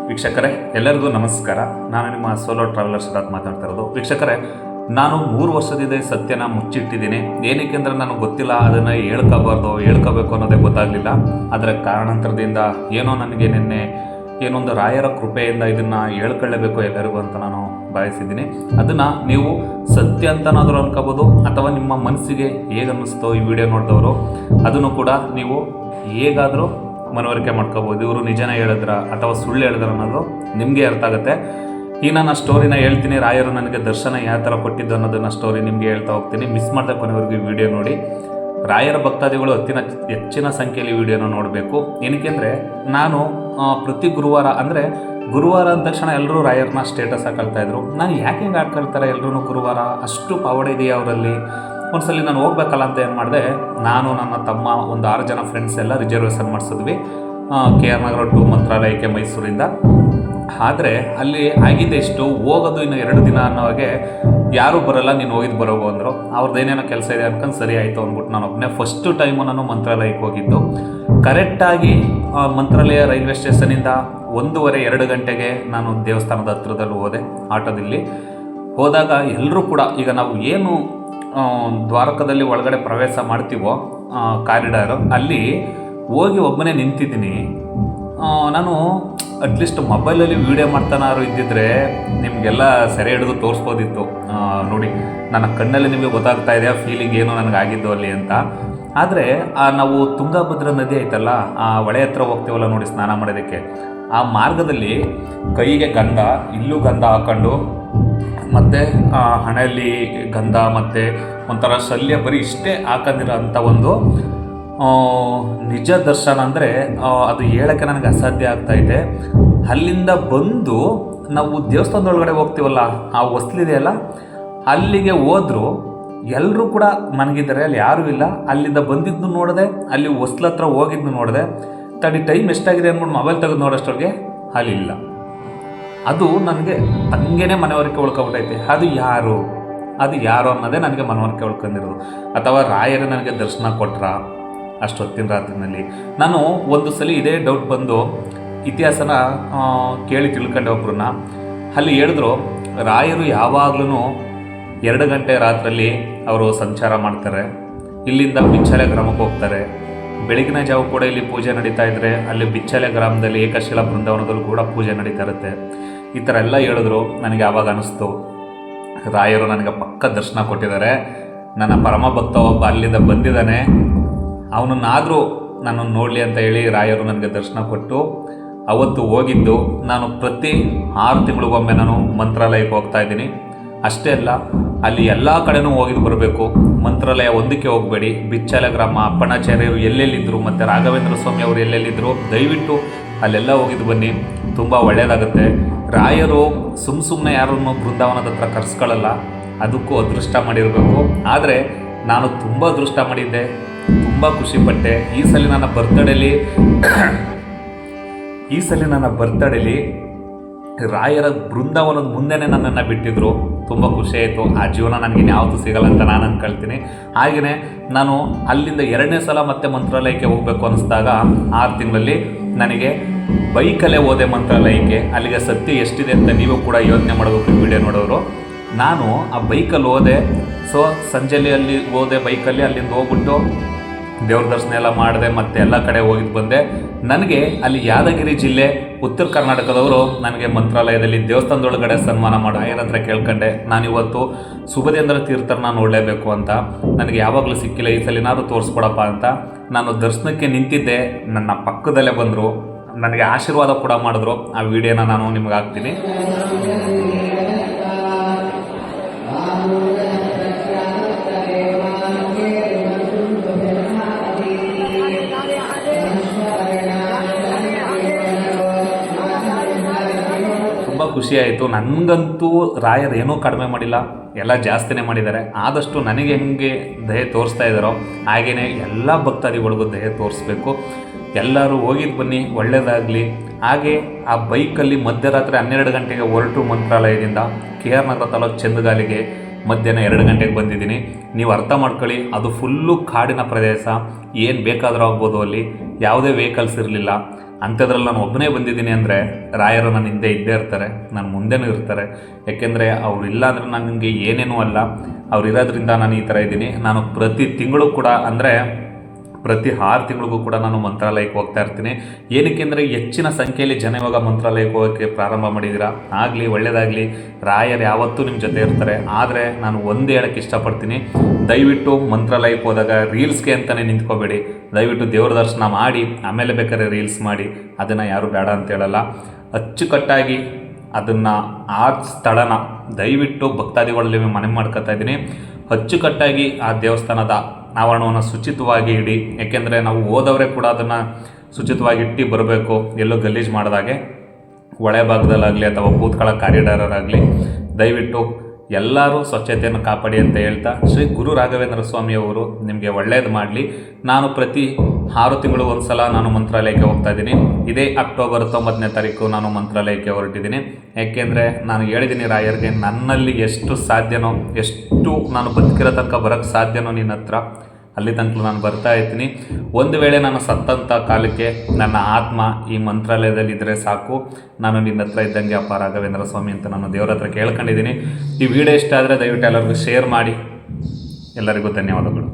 ವೀಕ್ಷಕರೇ, ಎಲ್ಲರಿಗೂ ನಮಸ್ಕಾರ. ನಾನು ನಿಮ್ಮ ಸೋಲೋ ಟ್ರಾವೆಲರ್ ಶರತ್ ಮಾತಾಡ್ತಾ ಇರೋದು. ವೀಕ್ಷಕರೇ, ನಾನು 3 ವರ್ಷದಿಂದ ಸತ್ಯನ ಮುಚ್ಚಿಟ್ಟಿದ್ದೀನಿ. ಏನಕ್ಕೆ ಅಂದರೆ ನನಗೆ ಗೊತ್ತಿಲ್ಲ, ಅದನ್ನು ಹೇಳ್ಕೋಬೇಕು ಅನ್ನೋದೇ ಗೊತ್ತಾಗಲಿಲ್ಲ. ಅದರ ಕಾರಣಾಂತರದಿಂದ ನನಗೆ ನಿನ್ನೆ ಏನೊಂದು ರಾಯರ ಕೃಪೆಯಿಂದ ಇದನ್ನು ಹೇಳ್ಕೊಳ್ಳೇಬೇಕು ಎಲ್ಲರಿಗೂ ಅಂತ ನಾನು ಭಾವಿಸಿದ್ದೀನಿ. ಅದನ್ನು ನೀವು ಸತ್ಯ ಅಂತನಾದರೂ ಅನ್ಕೋಬೋದು, ಅಥವಾ ನಿಮ್ಮ ಮನಸ್ಸಿಗೆ ಹೇಗನ್ನಿಸ್ತೋ ಈ ವಿಡಿಯೋ ನೋಡಿದವರು ಅದನ್ನು ಕೂಡ ನೀವು ಹೇಗಾದರೂ ಮನವರಿಕೆ ಮಾಡ್ಕೋಬೋದು. ಇವರು ನಿಜನ ಹೇಳಿದ್ರ ಅಥವಾ ಸುಳ್ಳು ಹೇಳಿದ್ರ ಅನ್ನೋದು ನಿಮಗೆ ಅರ್ಥ ಆಗುತ್ತೆ. ಈಗ ನಾನು ಆ ಸ್ಟೋರಿನ ಹೇಳ್ತೀನಿ. ರಾಯರು ನನಗೆ ದರ್ಶನ ಯಾವ ಥರ ಕೊಟ್ಟಿದ್ದು ಅನ್ನೋದನ್ನು ಸ್ಟೋರಿ ನಿಮಗೆ ಹೇಳ್ತಾ ಹೋಗ್ತೀನಿ. ಮಿಸ್ ಮಾಡ್ದೆ ಕೊನೆವರೆಗೂ ಈ ವಿಡಿಯೋ ನೋಡಿ. ರಾಯರ ಭಕ್ತಾದಿಗಳು ಹೆಚ್ಚಿನ ಸಂಖ್ಯೆಯಲ್ಲಿ ವಿಡಿಯೋನ ನೋಡಬೇಕು. ಏನಕ್ಕೆ ಅಂದರೆ ನಾನು ಪ್ರತಿ ಗುರುವಾರ ಅಂದರೆ ಗುರುವಾರ ಅಂದ ತಕ್ಷಣ ಎಲ್ಲರೂ ರಾಯರನ್ನ ಸ್ಟೇಟಸ್ ಹಾಕೊಳ್ತಾಯಿದ್ರು. ನಾನು ಯಾಕೆ ಹಿಂಗೆ ಹಾಕೊಳ್ತಾರೆ ಎಲ್ಲರೂ ಗುರುವಾರ, ಅಷ್ಟು ಪವಾಡ ಇದೆಯಾ ಅವರಲ್ಲಿ? ಒಂದ್ಸಲಿ ನಾನು ಹೋಗ್ಬೇಕಲ್ಲ ಅಂತ ಏನು ಮಾಡಿದೆ, ನಾನು ನನ್ನ ತಮ್ಮ ಒಂದು 6 ಜನ ಫ್ರೆಂಡ್ಸ್ ಎಲ್ಲ ರಿಸರ್ವೇಷನ್ ಮಾಡಿಸಿದ್ವಿ KR ನಗರ ಟು ಮಂತ್ರಾಲಯಕ್ಕೆ ಮೈಸೂರಿಂದ. ಆದರೆ ಅಲ್ಲಿ ಆಗಿದೆ ಎಷ್ಟು, ಹೋಗೋದು ಇನ್ನು 2 ದಿನ ಅನ್ನೋವಾಗೆ ಯಾರೂ ಬರೋಲ್ಲ, ನೀನು ಹೋಗಿದ್ದು ಬರೋಗು ಅಂದರು. ಅವ್ರದ್ದು ಏನೇನೋ ಕೆಲಸ ಇದೆ ಅನ್ಕೊಂಡು ಸರಿ ಆಯಿತು ಅಂದ್ಬಿಟ್ಟು ನಾನು ಒಬ್ಬನೇ ಫಸ್ಟು ಟೈಮು ನಾನು ಮಂತ್ರಾಲಯಕ್ಕೆ ಹೋಗಿದ್ದು. ಕರೆಕ್ಟಾಗಿ ಮಂತ್ರಾಲಯ ರೈಲ್ವೆ ಸ್ಟೇಷನಿಂದ 1:30-2 ಗಂಟೆಗೆ ನಾನು ದೇವಸ್ಥಾನದ ಹತ್ರದಲ್ಲಿ ಹೋದೆ ಆಟೋದಲ್ಲಿ. ಹೋದಾಗ ಎಲ್ಲರೂ ಕೂಡ ಈಗ ನಾವು ಏನು ದ್ವಾರಕದಲ್ಲಿ ಒಳಗಡೆ ಪ್ರವೇಶ ಮಾಡ್ತೀವೋ ಕಾರಿಡಾರು, ಅಲ್ಲಿ ಹೋಗಿ ಒಬ್ಬನೇ ನಿಂತಿದ್ದೀನಿ. ನಾನು ಅಟ್ಲೀಸ್ಟ್ ಮೊಬೈಲಲ್ಲಿ ವೀಡಿಯೋ ಮಾಡ್ತಾನಾದ್ರು ಇದ್ದಿದ್ರೆ ನಿಮಗೆಲ್ಲ ಸೆರೆ ಹಿಡಿದು ತೋರಿಸ್ಬೋದಿತ್ತು. ನೋಡಿ, ನನ್ನ ಕಣ್ಣಲ್ಲಿ ನಿಮಗೆ ಗೊತ್ತಾಗ್ತಾ ಇದೆ ಆ ಫೀಲಿಂಗ್ ಏನು ನನಗಾಗಿದ್ದು ಅಲ್ಲಿ ಅಂತ. ಆದರೆ ನಾವು ತುಂಗಭದ್ರಾ ನದಿ ಐತಲ್ಲ, ಆ ಹೊಳೆ ಹತ್ರ ಹೋಗ್ತೀವಲ್ಲ ನೋಡಿ ಸ್ನಾನ ಮಾಡೋದಕ್ಕೆ, ಆ ಮಾರ್ಗದಲ್ಲಿ ಕೈಗೆ ಗಂಧ, ಇಲ್ಲೂ ಗಂಧ ಹಾಕ್ಕೊಂಡು ಮತ್ತು ಹಣೆಯಲ್ಲಿ ಗಂಧ ಮತ್ತು ಒಂಥರ ಶಲ್ಯ ಬರೀ ಇಷ್ಟೇ ಹಾಕೊಂಡಿರೋ ಅಂಥ ಒಂದು ನಿಜ ದರ್ಶನ ಅಂದರೆ ಅದು ಹೇಳೋಕ್ಕೆ ನನಗೆ ಅಸಾಧ್ಯ ಆಗ್ತಾಯಿದೆ. ಅಲ್ಲಿಂದ ಬಂದು ನಾವು ದೇವಸ್ಥಾನದೊಳಗಡೆ ಹೋಗ್ತೀವಲ್ಲ, ಆ ಹೊಸ್ಲಿದೆಯಲ್ಲ, ಅಲ್ಲಿಗೆ ಹೋದರೂ ಎಲ್ಲರೂ ಕೂಡ ಮನಗಿದ್ದಾರೆ, ಅಲ್ಲಿ ಯಾರೂ ಇಲ್ಲ. ಅಲ್ಲಿಂದ ಬಂದಿದ್ದು ನೋಡಿದೆ, ಅಲ್ಲಿ ಹೊಸ್ಲ ಹತ್ರ ಹೋಗಿದ್ದು ನೋಡಿದೆ. ಟೈಮ್ ಎಷ್ಟಾಗಿದೆ ಅಂದ್ಬಿಟ್ಟು ಮೊಬೈಲ್ ತೆಗೆದು ನೋಡೋಷ್ಟೊಳಗೆ ಅಲ್ಲಿಲ್ಲ. ಅದು ನನಗೆ ಹಂಗೇ ಮನವರಿಕೆ ಉಳ್ಕೊಬಿಟ್ಟೈತೆ. ಅದು ಯಾರು ಅನ್ನೋದೇ ನನಗೆ ಮನವರಿಕೆ ಉಳ್ಕೊಂಡಿರೋದು. ಅಥವಾ ರಾಯರು ನನಗೆ ದರ್ಶನ ಕೊಟ್ರ ಅಷ್ಟೊತ್ತಿನ ರಾತ್ರಿನಲ್ಲಿ. ನಾನು ಒಂದು ಸಲ ಇದೇ ಡೌಟ್ ಬಂದು ಇತಿಹಾಸನ ಕೇಳಿ ತಿಳ್ಕೊಂಡೆ ಒಬ್ರನ್ನ. ಅಲ್ಲಿ ಹೇಳಿದ್ರು, ರಾಯರು ಯಾವಾಗಲೂ 2 ಗಂಟೆ ರಾತ್ರಿಯಲ್ಲಿ ಅವರು ಸಂಚಾರ ಮಾಡ್ತಾರೆ. ಇಲ್ಲಿಂದ ಬಿಚ್ಚಲೆ ಗ್ರಾಮಕ್ಕೆ ಹೋಗ್ತಾರೆ. ಬೆಳಗಿನ ಜಾವ ಕೂಡ ಇಲ್ಲಿ ಪೂಜೆ ನಡೀತಾ ಇದ್ದರೆ ಅಲ್ಲಿ ಬಿಚ್ಚಲೆ ಗ್ರಾಮದಲ್ಲಿ ಏಕಶಿಲಾ ಬೃಂದಾವನದಲ್ಲೂ ಕೂಡ ಪೂಜೆ ನಡೀತಾ ಇರುತ್ತೆ. ಈ ಥರ ಎಲ್ಲ ಹೇಳಿದ್ರು. ನನಗೆ ಆವಾಗ ಅನ್ನಿಸ್ತು, ರಾಯರು ನನಗೆ ಪಕ್ಕ ದರ್ಶನ ಕೊಟ್ಟಿದ್ದಾರೆ. ನನ್ನ ಪರಮ ಭಕ್ತ ಒಬ್ಬ ಅಲ್ಲಿಂದ ಬಂದಿದ್ದಾನೆ, ಅವನನ್ನಾದರೂ ನನ್ನನ್ನು ನೋಡಲಿ ಅಂತ ಹೇಳಿ ರಾಯರು ನನಗೆ ದರ್ಶನ ಕೊಟ್ಟು ಅವತ್ತು ಹೋಗಿದ್ದು. ನಾನು ಪ್ರತಿ 6 ತಿಂಗಳಿಗೊಮ್ಮೆ ನಾನು ಮಂತ್ರಾಲಯಕ್ಕೆ ಹೋಗ್ತಾ ಇದ್ದೀನಿ. ಅಷ್ಟೇ ಅಲ್ಲ, ಅಲ್ಲಿ ಎಲ್ಲ ಕಡೆನೂ ಹೋಗಿದ್ದು ಬರಬೇಕು. ಮಂತ್ರಾಲಯ ಒಂದಕ್ಕೆ ಹೋಗಬೇಡಿ. ಬಿಚ್ಚಲ ಗ್ರಾಮ, ಅಪ್ಪಣಾಚಾರ್ಯರು ಎಲ್ಲೆಲ್ಲಿದ್ದರು ಮತ್ತು ರಾಘವೇಂದ್ರ ಸ್ವಾಮಿ ಅವರು ಎಲ್ಲೆಲ್ಲಿದ್ದರು, ದಯವಿಟ್ಟು ಅಲ್ಲೆಲ್ಲ ಹೋಗಿದ್ದು ಬನ್ನಿ, ತುಂಬ ಒಳ್ಳೆಯದಾಗುತ್ತೆ. ರಾಯರು ಸುಮ್ಮನೆ ಯಾರನ್ನು ಬೃಂದಾವನದ ಹತ್ರ ಕರ್ಸ್ಕೊಳ್ಳಲ್ಲ, ಅದಕ್ಕೂ ಅದೃಷ್ಟ ಮಾಡಿರಬೇಕು. ಆದರೆ ನಾನು ತುಂಬ ಅದೃಷ್ಟ ಮಾಡಿದ್ದೆ, ತುಂಬ ಖುಷಿಪಟ್ಟೆ. ಈ ಸಲ ನನ್ನ ಬರ್ತ್ಡೇಲಿ ರಾಯರ ಬೃಂದಾವನದ ಮುಂದೆನೇ ನನ್ನನ್ನು ಬಿಟ್ಟಿದ್ರು. ತುಂಬ ಖುಷಿ ಆಯಿತು. ಆ ಜೀವನ ನನಗೆ ಯಾವತ್ತೂ ಸಿಗಲ್ಲ ಅಂತ ನಾನು ಅಂದ್ಕೊಳ್ತೀನಿ. ಹಾಗೆಯೇ ನಾನು ಅಲ್ಲಿಂದ 2ನೇ ಸಲ ಮತ್ತೆ ಮಂತ್ರಾಲಯಕ್ಕೆ ಹೋಗಬೇಕು ಅನ್ನಿಸ್ದಾಗ 6 ತಿಂಗಳಲ್ಲಿ ನನಗೆ ಬೈಕಲ್ಲೇ ಹೋದೆ ಮಂತ್ರಾಲಯಕ್ಕೆ. ಅಲ್ಲಿಗೆ ಸತ್ಯ ಎಷ್ಟಿದೆ ಅಂತ ನೀವು ಕೂಡ ಯೋಚನೆ ಮಾಡಬೇಕು ವಿಡಿಯೋ ನೋಡೋರು. ನಾನು ಆ ಬೈಕಲ್ಲಿ ಹೋದೆ. ಸಂಜೆಯಲ್ಲಿ ಅಲ್ಲಿ ಹೋದೆ ಬೈಕಲ್ಲಿ. ಅಲ್ಲಿಂದ ಹೋಗ್ಬಿಟ್ಟು ದೇವ್ರ ದರ್ಶನ ಎಲ್ಲ ಮಾಡಿದೆ, ಮತ್ತು ಎಲ್ಲ ಕಡೆ ಹೋಗಿದ್ದು ಬಂದೆ. ನನಗೆ ಅಲ್ಲಿ ಯಾದಗಿರಿ ಜಿಲ್ಲೆ ಉತ್ತರ ಕರ್ನಾಟಕದವರು ನನಗೆ ಮಂತ್ರಾಲಯದಲ್ಲಿ ದೇವಸ್ಥಾನದೊಳಗಡೆ ಸನ್ಮಾನ ಮಾಡಿ ರಾಯರ ಹತ್ರ ಕೇಳ್ಕೊಂಡೆ, ನಾನಿವತ್ತು ಸುಬದೇಂದ್ರ ತೀರ್ಥರನ್ನ ನೋಡಲೇಬೇಕು ಅಂತ. ನನಗೆ ಯಾವಾಗಲೂ ಸಿಕ್ಕಿಲ್ಲ, ಈ ಸಲ ಏನಾದ್ರು ತೋರಿಸ್ಕೊಡಪ್ಪ ಅಂತ. ನಾನು ದರ್ಶನಕ್ಕೆ ನಿಂತಿದ್ದೆ, ನನ್ನ ಪಕ್ಕದಲ್ಲೇ ಬಂದರು, ನನಗೆ ಆಶೀರ್ವಾದ ಕೂಡ ಮಾಡಿದ್ರು. ಆ ವಿಡಿಯೋನ ನಾನು ನಿಮ್ಗೆ ಹಾಕ್ತೀನಿ. ತುಂಬ ಖುಷಿಯಾಯಿತು. ನನಗಂತೂ ರಾಯರು ಏನೂ ಕಡಿಮೆ ಮಾಡಿಲ್ಲ, ಎಲ್ಲ ಜಾಸ್ತಿನೇ ಮಾಡಿದ್ದಾರೆ. ಆದಷ್ಟು ನನಗೆ ಹೆಂಗೆ ದಯೆ ತೋರಿಸ್ತಾ ಇದ್ದಾರೋ ಹಾಗೆಯೇ ಎಲ್ಲ ಭಕ್ತಾದಿಗಳಿಗೂ ದಯೆ ತೋರಿಸ್ಬೇಕು. ಎಲ್ಲರೂ ಹೋಗಿದ್ದು ಬನ್ನಿ, ಒಳ್ಳೆಯದಾಗಲಿ. ಹಾಗೆ ಆ ಬೈಕಲ್ಲಿ ಮಧ್ಯರಾತ್ರಿ 12 ಗಂಟೆಗೆ ಹೊರಟು ಮಂತ್ರಾಲಯದಿಂದ KR ನಗರ ತಾಲೂಕು ಚಂದಗಾಲಿಗೆ ಮಧ್ಯಾಹ್ನ 2 ಗಂಟೆಗೆ ಬಂದಿದ್ದೀನಿ. ನೀವು ಅರ್ಥ ಮಾಡ್ಕೊಳ್ಳಿ, ಅದು ಫುಲ್ಲು ಕಾಡಿನ ಪ್ರದೇಶ, ಏನು ಬೇಕಾದರೂ ಆಗ್ಬೋದು, ಅಲ್ಲಿ ಯಾವುದೇ ವೆಹಿಕಲ್ಸ್ ಇರಲಿಲ್ಲ. ಅಂಥದ್ರಲ್ಲಿ ನಾನು ಒಬ್ಬನೇ ಬಂದಿದ್ದೀನಿ ಅಂದರೆ ರಾಯರು ನನ್ನ ಹಿಂದೆ ಇದ್ದೇ ಇರ್ತಾರೆ, ನನ್ನ ಮುಂದೆನೂ ಇರ್ತಾರೆ. ಯಾಕೆಂದರೆ ಅವ್ರು ಇಲ್ಲ ಅಂದರೆ ನನಗೆ ಏನೇನೂ ಅಲ್ಲ, ಅವ್ರು ಇರೋದ್ರಿಂದ ನಾನು ಈ ಥರ ಇದ್ದೀನಿ. ನಾನು ಪ್ರತಿ ತಿಂಗಳು ಕೂಡ ಅಂದರೆ ಪ್ರತಿ 6 ತಿಂಗಳಿಗೂ ಕೂಡ ನಾನು ಮಂತ್ರಾಲಯಕ್ಕೆ ಹೋಗ್ತಾ ಇರ್ತೀನಿ. ಏನಕ್ಕೆ ಅಂದರೆ ಹೆಚ್ಚಿನ ಸಂಖ್ಯೆಯಲ್ಲಿ ಜನ ಇವಾಗ ಮಂತ್ರಾಲಯಕ್ಕೆ ಹೋಗೋಕ್ಕೆ ಪ್ರಾರಂಭ ಮಾಡಿದ್ದೀರಾ. ಆಗಲಿ, ಒಳ್ಳೆಯದಾಗಲಿ. ರಾಯರು ಯಾವತ್ತೂ ನಿಮ್ಮ ಜೊತೆ ಇರ್ತಾರೆ. ಆದರೆ ನಾನು ಒಂದು ಹೇಳೋಕ್ಕೆ ಇಷ್ಟಪಡ್ತೀನಿ, ದಯವಿಟ್ಟು ಮಂತ್ರಾಲಯಕ್ಕೆ ಹೋದಾಗ ರೀಲ್ಸ್ಗೆ ಅಂತಲೇ ನಿಂತ್ಕೋಬೇಡಿ. ದಯವಿಟ್ಟು ದೇವ್ರ ದರ್ಶನ ಮಾಡಿ ಆಮೇಲೆ ಬೇಕಾದ್ರೆ ರೀಲ್ಸ್ ಮಾಡಿ, ಅದನ್ನು ಯಾರೂ ಬೇಡ ಅಂತ ಹೇಳಲ್ಲ. ಅಚ್ಚುಕಟ್ಟಾಗಿ ಅದನ್ನು ಆ ಸ್ಥಳನ ದಯವಿಟ್ಟು ಭಕ್ತಾದಿಗಳಲ್ಲಿ ಮನವಿ ಮಾಡ್ಕೊತಾ ಇದ್ದೀನಿ, ಅಚ್ಚುಕಟ್ಟಾಗಿ ಆ ದೇವಸ್ಥಾನದ ಆವರಣವನ್ನು ಶುಚಿತ್ವವಾಗಿ ಇಡಿ. ಏಕೆಂದರೆ ನಾವು ಹೋದವರೇ ಕೂಡ ಅದನ್ನು ಶುಚಿತ್ವವಾಗಿ ಇಟ್ಟು ಬರಬೇಕು. ಎಲ್ಲೋ ಗಲೀಜು ಮಾಡಿದಾಗೆ ಒಳೆ ಭಾಗದಲ್ಲಾಗಲಿ ಅಥವಾ ಕೂತ್ಕೊಳ್ಳೋ ಕಾರಿಡಾರಾಗಲಿ ದಯವಿಟ್ಟು ಎಲ್ಲರೂ ಸ್ವಚ್ಛತೆಯನ್ನು ಕಾಪಾಡಿ ಅಂತ ಹೇಳ್ತಾ, ಶ್ರೀ ಗುರು ರಾಘವೇಂದ್ರ ಸ್ವಾಮಿಯವರು ನಿಮಗೆ ಒಳ್ಳೆಯದು ಮಾಡಲಿ. ನಾನು ಪ್ರತಿ 6 ತಿಂಗಳು ಒಂದು ಸಲ ನಾನು ಮಂತ್ರಾಲಯಕ್ಕೆ ಹೋಗ್ತಾ ಇದ್ದೀನಿ. ಇದೇ ಅಕ್ಟೋಬರ್ 9ನೇ ತಾರೀಕು ನಾನು ಮಂತ್ರಾಲಯಕ್ಕೆ ಹೊರಟಿದ್ದೀನಿ. ಯಾಕೆಂದರೆ ನಾನು ಹೇಳಿದ್ದೀನಿ ರಾಯರಿಗೆ, ನನ್ನಲ್ಲಿ ಎಷ್ಟು ಸಾಧ್ಯನೋ, ಎಷ್ಟು ನಾನು ಬದುಕಿರೋ ತನಕ ಬರೋಕ್ಕೆ ಸಾಧ್ಯನೋ ನಿನ್ನ ಹತ್ರ, ಅಲ್ಲಿ ತನಕ ನಾನು ಬರ್ತಾ ಇರ್ತೀನಿ. ಒಂದು ವೇಳೆ ನಾನು ಸತ್ತಂಥ ಕಾಲಕ್ಕೆ ನನ್ನ ಆತ್ಮ ಈ ಮಂತ್ರಾಲಯದಲ್ಲಿ ಇದ್ದರೆ ಸಾಕು, ನಾನು ನಿನ್ನ ಹತ್ರ ಇದ್ದಂಗೆ ಅಪ್ಪ ರಾಘವೇಂದ್ರ ಸ್ವಾಮಿ ಅಂತ ನಾನು ದೇವರ ಹತ್ರ ಕೇಳ್ಕೊಂಡಿದ್ದೀನಿ. ಈ ವಿಡಿಯೋ ಇಷ್ಟ ಆದರೆ ದಯವಿಟ್ಟು ಎಲ್ಲರಿಗೂ ಶೇರ್ ಮಾಡಿ. ಎಲ್ಲರಿಗೂ ಧನ್ಯವಾದಗಳು.